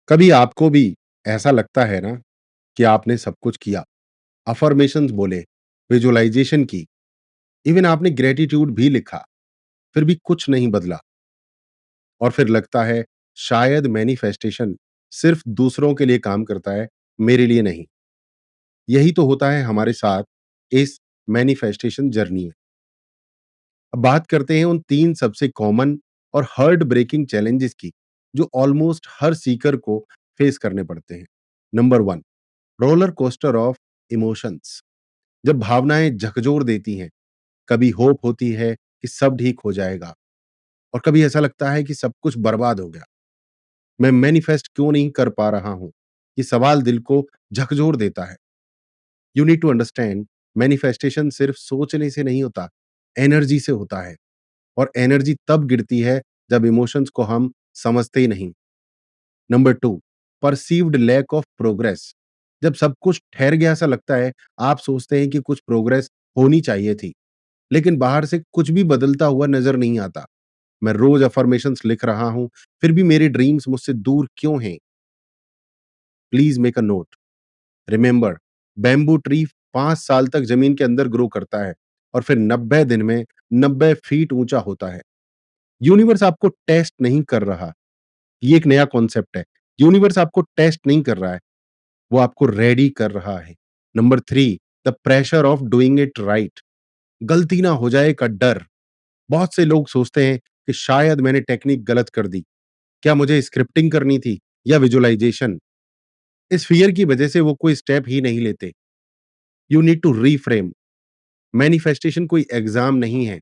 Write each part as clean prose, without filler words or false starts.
कभी आपको भी ऐसा लगता है ना कि आपने सब कुछ किया, अफ़र्मेशंस बोले, विजुअलाइज़ेशन की, इवन आपने ग्रैटिट्यूड भी लिखा, फिर भी कुछ नहीं बदला और फिर लगता है शायद मैनिफेस्टेशन सिर्फ दूसरों के लिए काम करता है, मेरे लिए नहीं। यही तो होता है हमारे साथ इस मैनिफेस्टेशन जर्नी में। अब बात करते हैं उन 3 सबसे कॉमन और हार्ट ब्रेकिंग चैलेंजेस की, जो ऑलमोस्ट हर सीकर को फेस करने पड़ते हैं। Number 1, roller coaster of emotions. जब भावनाएं झकझोर देती हैं, कभी होप होती है कि सब ठीक हो जाएगा और कभी ऐसा लगता है कि सब कुछ बर्बाद हो गया। मैं मैनिफेस्ट क्यों नहीं कर पा रहा हूं? ये सवाल दिल को झकझोर देता है। You need to understand, manifestation सिर्फ सोचने से नहीं होता, एनर्जी से होता है और एनर्जी तब गिरती है जब इमोशंस को हम समझते ही नहीं। Number 2, perceived lack of progress. जब सब कुछ ठहर गया सा लगता है, आप सोचते हैं कि कुछ प्रोग्रेस होनी चाहिए थी, लेकिन बाहर से कुछ भी बदलता हुआ नजर नहीं आता। मैं रोज अफर्मेशंस लिख रहा हूं, फिर भी मेरे ड्रीम्स मुझसे दूर क्यों हैं? Please make a note. Remember, bamboo tree 5 साल तक जमीन के अंदर ग्रो करता है और फिर 90 दिन में 90 फीट ऊंचा होता है। यूनिवर्स आपको टेस्ट नहीं कर रहा। ये एक नया कॉन्सेप्ट है। यूनिवर्स आपको टेस्ट नहीं कर रहा है, वो आपको रेडी कर रहा है। Number 3, the pressure of doing it right. गलती ना हो जाए का डर। बहुत से लोग सोचते हैं कि शायद मैंने टेक्निक गलत कर दी। क्या मुझे स्क्रिप्टिंग करनी थी या विजुअलाइजेशन? इस फियर की वजह से वो कोई स्टेप ही नहीं लेते। You need to reframe. Manifestation कोई एग्जाम नहीं है,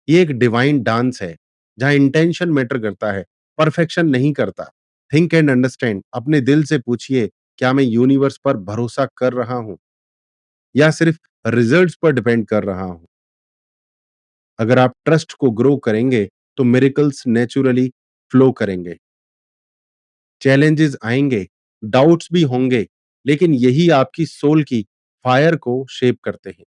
ये एक डिवाइन डांस है जहां इंटेंशन मैटर करता है, परफेक्शन नहीं करता। Think and understand. अपने दिल से पूछिए, क्या मैं यूनिवर्स पर भरोसा कर रहा हूं या सिर्फ रिजल्ट्स पर डिपेंड कर रहा हूं? अगर आप ट्रस्ट को ग्रो करेंगे तो मिरेकल्स नेचुरली फ्लो करेंगे। चैलेंजेस आएंगे, डाउट्स भी होंगे, लेकिन यही आपकी सोल की फायर को शेप करते हैं।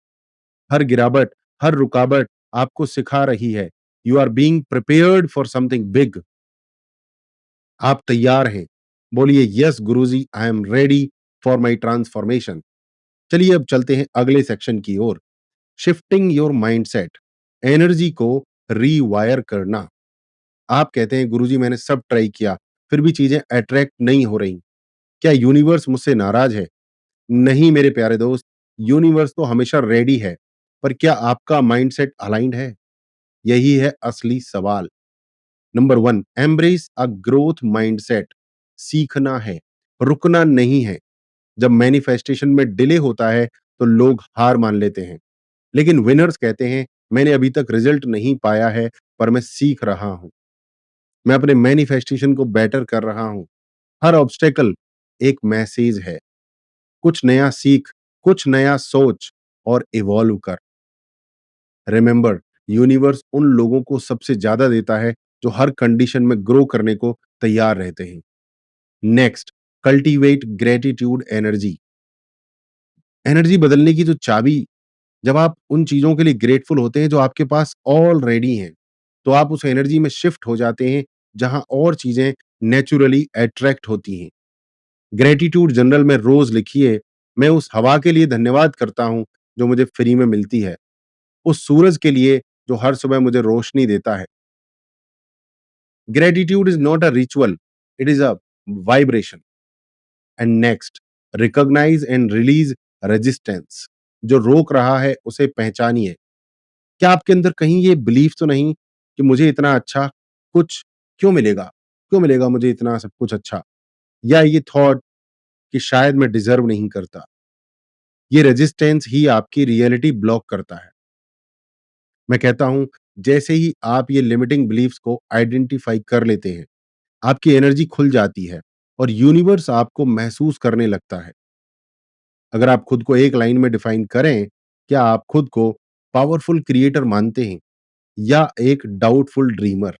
हर गिरावट, हर रुकावट आपको सिखा रही है, you are being prepared for something big. आप तैयार हैं? बोलिए, yes guruji, I am ready for my transformation. चलिए अब चलते हैं अगले सेक्शन की ओर। शिफ्टिंग योर माइंडसेट, एनर्जी को रीवायर करना। आप कहते हैं गुरुजी मैंने सब ट्राई किया, फिर भी चीजें अट्रैक्ट नहीं हो रही। क्या यूनिवर्स मुझसे नाराज है? नहीं मेरे प्यारे दोस्त, यूनिवर्स तो हमेशा रेडी है, पर क्या आपका माइंडसेट अलाइंड है? यही है असली सवाल। Number 1, embrace a growth mindset. सीखना है, रुकना नहीं है। जब मैनिफेस्टेशन में डिले होता है तो लोग हार मान लेते हैं, लेकिन विनर्स कहते हैं मैंने अभी तक रिजल्ट नहीं पाया है, पर मैं सीख रहा हूं। मैं अपने मैनिफेस्टेशन को बेटर कर रहा हूं। हर ऑब्स्टेकल एक मैसेज है। कुछ नया सीख, कुछ नया सोच और इवॉल्व कर। रिमेंबर, यूनिवर्स उन लोगों को सबसे ज्यादा देता है जो हर कंडीशन में ग्रो करने को तैयार रहते हैं। Next, cultivate gratitude energy. Energy बदलने की जो चाबी, जब आप उन चीजों के लिए ग्रेटफुल होते हैं जो आपके पास ऑलरेडी हैं, तो आप उस एनर्जी में शिफ्ट हो जाते हैं जहां और चीजें नेचुरली अट्रैक्ट होती हैं। ग्रेटिट्यूड जनरल में रोज लिखिए, मैं उस हवा के लिए धन्यवाद करता हूं जो मुझे फ्री में मिलती है, उस सूरज के लिए जो हर सुबह मुझे रोशनी देता है। Gratitude is not a ritual, it is a vibration. And next, recognise and release resistance. जो रोक रहा है उसे पहचानिए। क्या आपके अंदर कहीं ये बिलीफ तो नहीं कि मुझे इतना अच्छा कुछ क्यों मिलेगा? क्यों मिलेगा मुझे इतना सब कुछ अच्छा? या ये थॉट कि शायद मैं डिजर्व नहीं करता? ये रेजिस्टेंस ही आपकी रियलिटी ब्लॉक करता है। मैं कहता हूं, जैसे ही आप ये लिमिटिंग बिलीफ्स को आइडेंटिफाई कर लेते हैं, आपकी एनर्जी खुल जाती है और यूनिवर्स आपको महसूस करने लगता है। अगर आप खुद को एक लाइन में डिफाइन करें, क्या आप खुद को पावरफुल क्रिएटर मानते हैं या एक डाउटफुल ड्रीमर?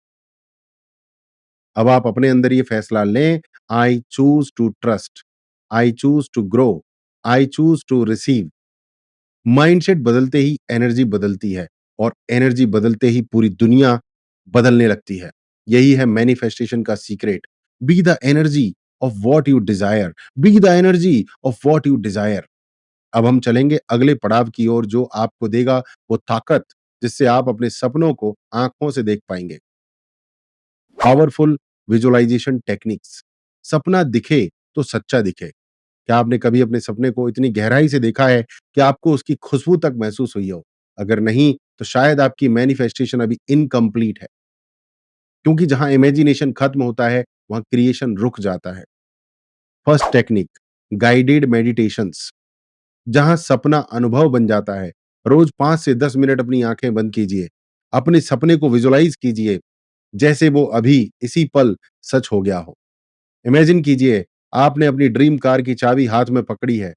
अब आप अपने अंदर ये फैसला लें, I choose to trust, I choose to grow, I choose to receive. Mindset बदलते ही एनर्जी बदलती है और एनर्जी बदलते ही पूरी दुनिया बदलने लगती है। यही है मैनिफेस्टेशन का secret. Be the energy of what you desire, be the energy of what you desire. अब हम चलेंगे अगले पड़ाव की ओर जो आपको देगा वो ताकत जिससे आप अपने सपनों को आंखों से देख पाएंगे। Powerful visualisation techniques. सपना दिखे तो सच्चा दिखे। क्या आपने कभी अपने सपने को इतनी गहराई से देखा है कि आपको उसकी खुशबू तक महसूस हुई हो? अगर नहीं, तो शायद आपकी मैनिफेस्टेशन अभी इनकम्प्लीट है, क्योंकि जहां इमेजिनेशन खत्म होता है, वहां क्रिएशन रुक जाता है। First technique, guided meditations. जहां सपना अनुभव बन जाता है, रोज 5 से 10 मिनट अपनी आंखें बंद कीजिए। अपने सपने को विजुअलाइज कीजिए जैसे वो अभी इसी पल सच हो गया हो। इमेजिन कीजिए आपने अपनी ड्रीम कार की चाबी हाथ में पकड़ी है।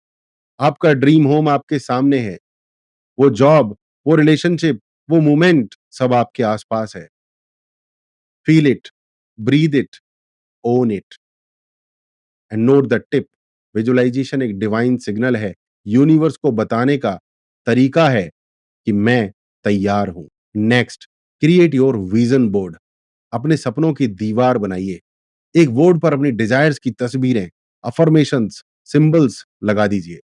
आपका ड्रीम होम आपके सामने है। वो जॉब, वो रिलेशनशिप, वो मोमेंट सब आपके आसपास है। Feel it, breathe it, own it and note the tip. Visualisation एक डिवाइन सिग्नल है, यूनिवर्स को बताने का तरीका है कि मैं तैयार हूं। Next, create your vision board. अपने सपनों की दीवार बनाइए। एक बोर्ड पर अपनी डिजायर्स की तस्वीरें, अफर्मेशंस, सिंबल्स लगा दीजिए।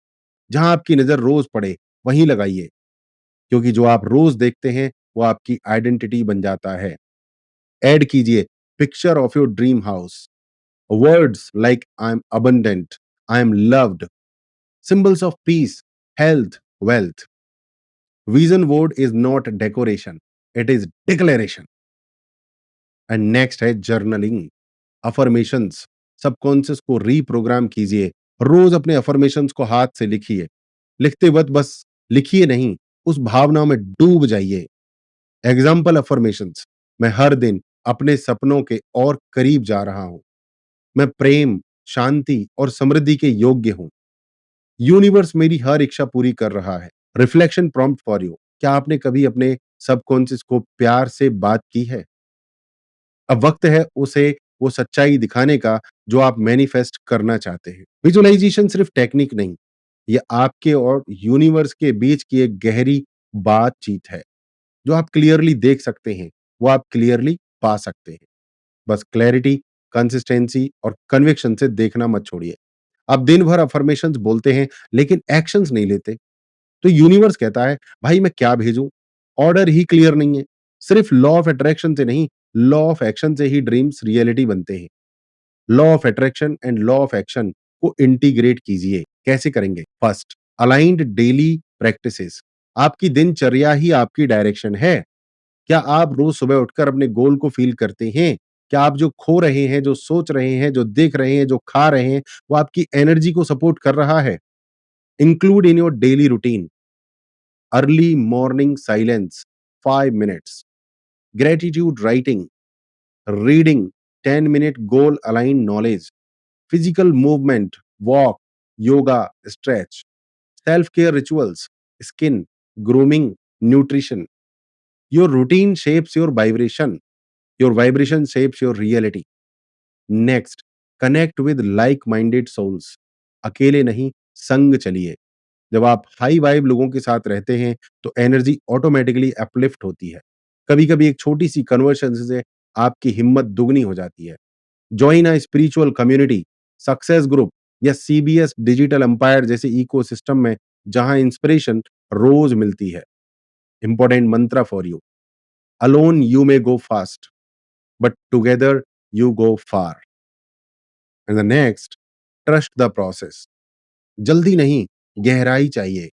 जहां आपकी नजर रोज पड़े वहीं लगाइए, क्योंकि जो आप रोज देखते हैं वो आपकी आइडेंटिटी बन जाता है। ऐड कीजिए picture of your dream house, words like I am abundant, I am loved, symbols of peace, health, wealth. Vision board is not decoration, it is declaration. And next है जर्नलिंग, अफर्मेशंस। सबकॉन्शियस को reprogram कीजिए। रोज अपने affirmations को हाथ से लिखिए। लिखते वक्त बस लिखिए नहीं, उस भावना में डूब जाइए। एग्जाम्पल अफर्मेशंस, मैं हर दिन अपने सपनों के और करीब जा रहा हूं। मैं प्रेम, शांति और समृद्धि के योग्य हूं। यूनिवर्स मेरी हर इच्छा पूरी कर रहा है। Reflection prompt for you. क्या आपने कभी अपने सबकॉन्शियस को प्यार से बात की है? अब वक्त है उसे वो सच्चाई दिखाने का जो आप मैनिफेस्ट करना चाहते हैं। विजुअलाइजेशन सिर्फ टेक्निक नहीं, ये आपके और यूनिवर्स के बीच की एक गहरी बातचीत है। जो आप क्लियरली देख सकते हैं, वो आप क्लियरली पा सकते हैं। बस क्लैरिटी, कंसिस्टेंसी और कन्विक्शन से देखना मत छोड़िए। आप दिन भर अफर्मेशंस बोलते हैं लेकिन एक्शंस नहीं लेते, तो यूनिवर्स कहता है भाई मैं क्या भेजूं? ऑर्डर ही क्लियर नहीं है। सिर्फ लॉ ऑफ अट्रैक्शन से नहीं, लॉ ऑफ एक्शन से ही ड्रीम्स रियलिटी बनते हैं। Law of attraction and law of action को इंटीग्रेट कीजिए। कैसे करेंगे? First, aligned daily practices. आपकी दिनचर्या ही आपकी डायरेक्शन है। क्या आप रोज सुबह उठकर अपने गोल को फील करते हैं? क्या आप जो खो रहे हैं, जो सोच रहे हैं, जो देख रहे हैं, जो खा रहे हैं, वो आपकी एनर्जी को सपोर्ट कर रहा है? Include in your daily routine early morning silence 5 minutes, gratitude writing, reading 10-minute goal aligned knowledge, physical movement, walk, yoga, stretch, self care rituals, skin, grooming, nutrition. Your routine shapes your vibration shapes your reality. Next, connect with like minded souls. अकेले नहीं, संग चलिए। जब आप high vibe लोगों के साथ रहते हैं तो एनर्जी ऑटोमेटिकली अपलिफ्ट होती है। कभी कभी एक छोटी सी कन्वर्शन से आपकी हिम्मत दुगनी हो जाती है। Join a spiritual community, success group या सीबीएस डिजिटल एम्पायर जैसे इकोसिस्टम में, जहां इंस्पिरेशन रोज मिलती है। Important Mantra for you, alone you may go fast but together you go far. And the next, trust the process. जल्दी नहीं, गहराई चाहिए।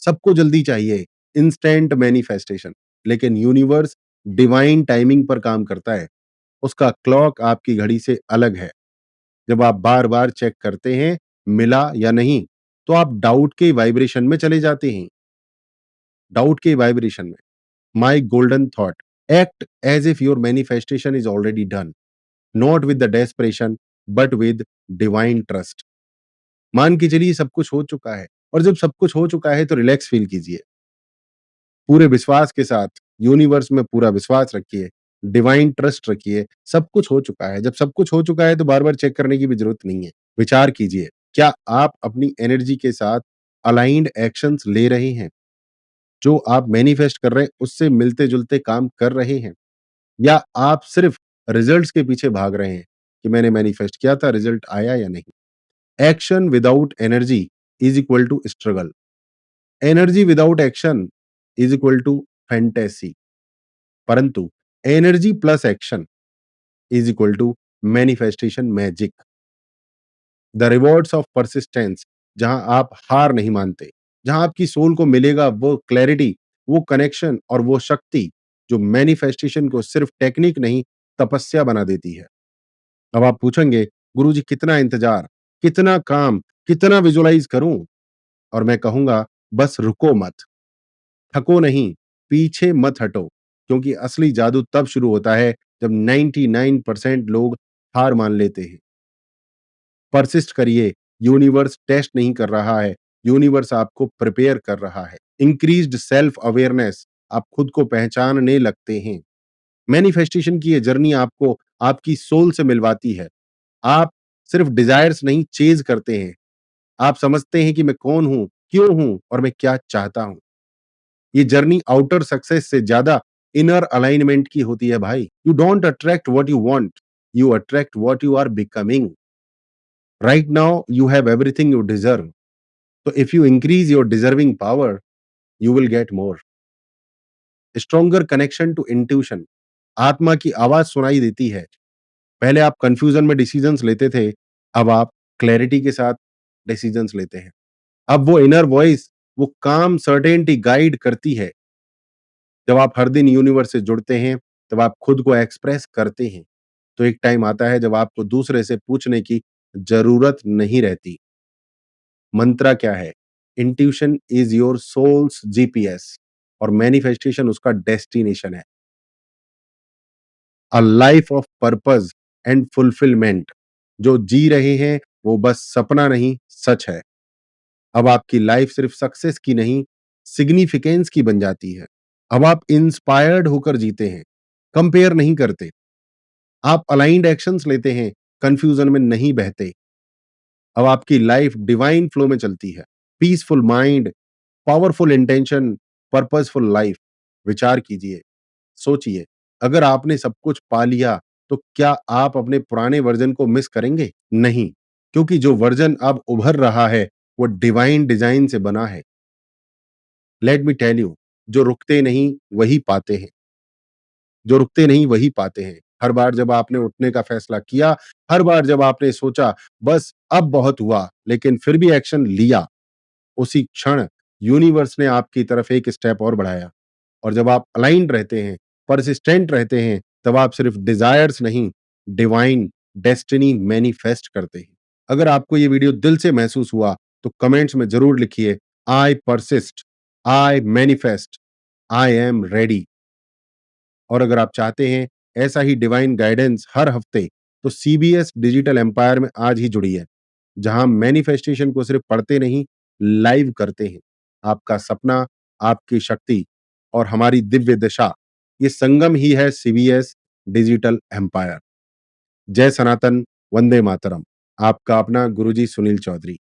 सबको जल्दी चाहिए, इंस्टेंट मैनिफेस्टेशन। लेकिन यूनिवर्स डिवाइन टाइमिंग पर काम करता है। उसका क्लॉक आपकी घड़ी से अलग है। जब आप बार-बार चेक करते हैं, मिला या नहीं, तो आप डाउट के वाइब्रेशन में चले जाते हैं। डाउट के वाइब्रेशन में। My golden thought, act as if your manifestation is already done, not with the desperation but with divine trust. मान के चलिए सब कुछ हो चुका है, और जब सब कुछ हो चुका है तो रिलैक्स फील कीजिए। पूरे विश्वास के साथ यूनिवर्स में पूरा विश्वास रखिए, डिवाइन ट्रस्ट रखिए। सब कुछ हो चुका है। जब सब कुछ हो चुका है तो बार-बार चेक करने की भी ज़रूरत नहीं है। विचार कीजिए, क्या आप अपनी एनर्जी के साथ अलाइन्ड एक्शंस ले रहे हैं? जो आप मैनिफेस्ट कर रहे हैं उससे मिलते-जुलते काम कर रहे हैं? या आप सिर्फ रिजल्ट्स के पीछे भाग रहे हैं? कि मैंने मैनिफेस्ट किया था, रिजल्ट आया या नहीं। Action without energy is equal to struggle, energy without action is equal to fantasy, परंतु energy plus action is equal to manifestation magic. The rewards of persistence, जहां आप हार नहीं मानते, जहां आपकी सोल को मिलेगा वो क्लैरिटी, वो कनेक्शन और वो शक्ति जो मैनिफेस्टेशन को सिर्फ टेक्निक नहीं, तपस्या बना देती है। अब आप पूछेंगे, गुरुजी कितना इंतजार, कितना काम, कितना विजुअलाइज करूं? और मैं कहूंगा, बस रुको मत, थको नहीं, पीछे मत हटो, क्योंकि असली जादू तब शुरू होता है जब 99% लोग हार मान लेते हैं। परसिस्ट करिए, यूनिवर्स टेस्ट नहीं कर रहा है, यूनिवर्स आपको प्रिपेयर कर रहा है। इंक्रीज्ड सेल्फ अवेयरनेस, आप खुद को पहचानने लगते हैं। मैनिफेस्टेशन की ये जर्नी आपको आपकी सोल से मिलवाती है। आप सिर्फ डिजायर्स नहीं चेज करते हैं, आप समझते हैं कि मैं कौन हूं, क्यों हूं और मैं क्या चाहता हूं। ये जर्नी आउटर सक्सेस से ज्यादा इनर अलाइनमेंट की होती है भाई। You don't attract what you want, you attract what you are becoming. Right now you have everything you deserve, so if you increase your deserving power, you will get more. Stronger connection to intuition, आत्मा की आवाज सुनाई देती है। पहले आप confusion में decisions लेते थे, अब आप क्लैरिटी के साथ डिसीजंस लेते हैं। अब वो इनर वॉइस, वो काम सर्टेनिटी गाइड करती है। जब आप हर दिन यूनिवर्स से जुड़ते हैं, तब आप खुद को एक्सप्रेस करते हैं। तो एक टाइम आता है जब आपको दूसरे से पूछने की जरूरत नहीं रहती। मंत्रा क्या है? Intuition is your soul's GPS और मैनिफेस्टेशन उसका डेस्टिनेशन है। A life of purpose and fulfilment, जो जी रहे हैं वो बस सपना नहीं, सच है। अब आपकी लाइफ सिर्फ सक्सेस की नहीं, सिग्निफिकेंस की बन जाती है। अब आप इंस्पायर्ड होकर जीते हैं, कंपेयर नहीं करते। आप अलाइंड एक्शंस लेते हैं, कंफ्यूजन में नहीं बहते। अब आपकी लाइफ डिवाइन फ्लो में चलती है। Peaceful mind, powerful intention, purposeful life. विचार कीजिए, सोचिए, अगर आपने सब कुछ पा लिया तो क्या आप अपने पुराने वर्जन को मिस करेंगे? नहीं, क्योंकि जो वर्जन अब उभर रहा है वो डिवाइन डिजाइन से बना है। लेट मी टेल यू, जो रुकते नहीं वही पाते हैं, जो रुकते नहीं वही पाते हैं। हर बार जब आपने उठने का फैसला किया, हर बार जब आपने सोचा बस अब बहुत हुआ, लेकिन फिर भी एक्शन लिया, उसी क्षण यूनिवर्स ने आपकी तरफ एक स्टेप और बढ़ाया। और जब आप अलाइन्ड रहते हैं, परसिस्टेंट रहते हैं, तब आप सिर्फ डिजायर्स नहीं, डिवाइन डेस्टिनी मैनिफेस्ट करते हैं। अगर आपको ये वीडियो दिल से महसूस हुआ तो कमेंट्स में जरूर लिखिए, I persist, I manifest, I am ready. और अगर आप चाहते हैं ऐसा ही डिवाइन गाइडेंस हर हफ्ते, तो सीबीएस डिजिटल एम्पायर में आज ही जुड़िए, जहां मैनिफेस्टेशन को सिर्फ पढ़ते नहीं, लाइव करते हैं। आपका सपना, आपकी शक्ति और हमारी दिव्य दिशा, ये संगम ही है सीबीएस डिजिटल एम्पायर। जय सनातन, वंदे मातरम। आपका अपना गुरुजी सुनील चौधरी।